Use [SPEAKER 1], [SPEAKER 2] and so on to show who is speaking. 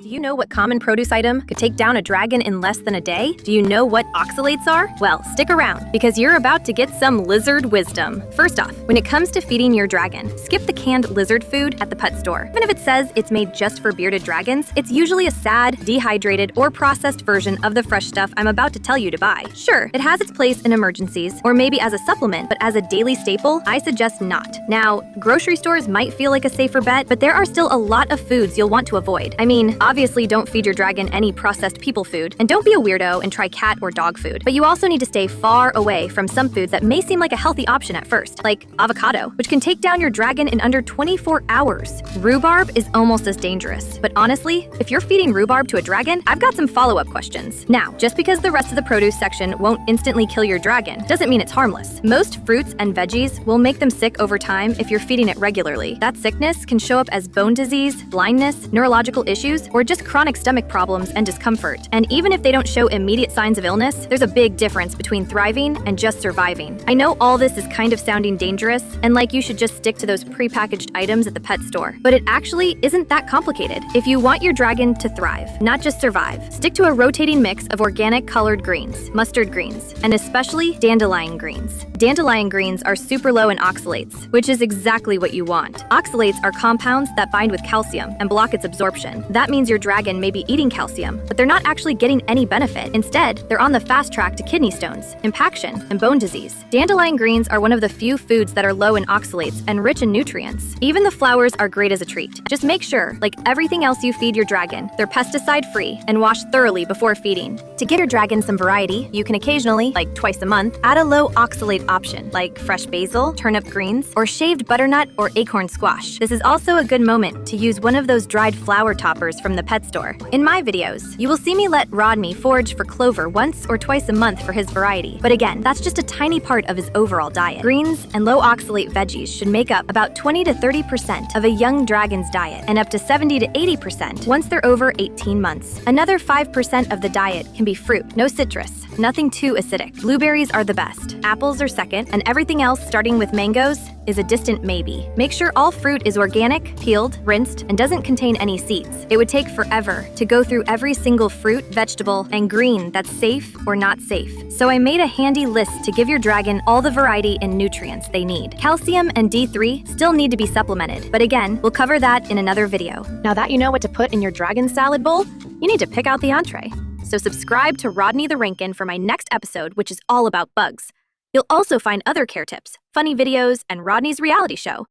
[SPEAKER 1] Do you know what common produce item could take down a dragon in less than a day? Do you know what oxalates are? Well, stick around, because you're about to get some lizard wisdom. First off, when it comes to feeding your dragon, skip the canned lizard food at the pet store. Even if it says it's made just for bearded dragons, it's usually a sad, dehydrated, or processed version of the fresh stuff I'm about to tell you to buy. Sure, it has its place in emergencies, or maybe as a supplement, but as a daily staple, I suggest not. Now, grocery stores might feel like a safer bet, but there are still a lot of foods you'll want to avoid. I mean, obviously don't feed your dragon any processed people food, and don't be a weirdo and try cat or dog food. But you also need to stay far away from some foods that may seem like a healthy option at first, like avocado, which can take down your dragon in under 24 hours. Rhubarb is almost as dangerous. But honestly, if you're feeding rhubarb to a dragon, I've got some follow-up questions. Now, just because the rest of the produce section won't instantly kill your dragon, doesn't mean it's harmless. Most fruits and veggies will make them sick over time if you're feeding it regularly. That sickness can show up as bone disease, blindness, neurological issues, or just chronic stomach problems and discomfort. And even if they don't show immediate signs of illness, there's a big difference between thriving and just surviving. I know all this is kind of sounding dangerous, and like you should just stick to those prepackaged items at the pet store. But it actually isn't that complicated. If you want your dragon to thrive, not just survive, stick to a rotating mix of organic colored greens, mustard greens, and especially dandelion greens. Dandelion greens are super low in oxalates, which is exactly what you want. Oxalates are compounds that bind with calcium and block its absorption. That means your dragon may be eating calcium, but they're not actually getting any benefit. Instead, they're on the fast track to kidney stones, impaction, and bone disease. Dandelion greens are one of the few foods that are low in oxalates and rich in nutrients. Even the flowers are great as a treat. Just make sure, like everything else you feed your dragon, they're pesticide-free and washed thoroughly before feeding. To give your dragon some variety, you can occasionally, like twice a month, add a low oxalate option, like fresh basil, turnip greens, or shaved butternut or acorn squash. This is also a good moment to use one of those dried flower toppers from the pet store. In my videos, you will see me let Rodney forage for clover once or twice a month for his variety. But again, that's just a tiny part of his overall diet. Greens and low oxalate veggies should make up about 20 to 30% of a young dragon's diet, and up to 70 to 80% once they're over 18 months. Another 5% of the diet can be fruit, no citrus, nothing too acidic. Blueberries are the best, apples are second, and everything else starting with mangoes is a distant maybe. Make sure all fruit is organic, peeled, rinsed, and doesn't contain any seeds. It would take forever to go through every single fruit, vegetable, and green that's safe or not safe. So I made a handy list to give your dragon all the variety and nutrients they need. Calcium and D3 still need to be supplemented, but again, we'll cover that in another video. Now that you know what to put in your dragon salad bowl, you need to pick out the entree. So subscribe to Rodney the Rankin for my next episode, which is all about bugs. You'll also find other care tips, funny videos, and Rodney's reality show,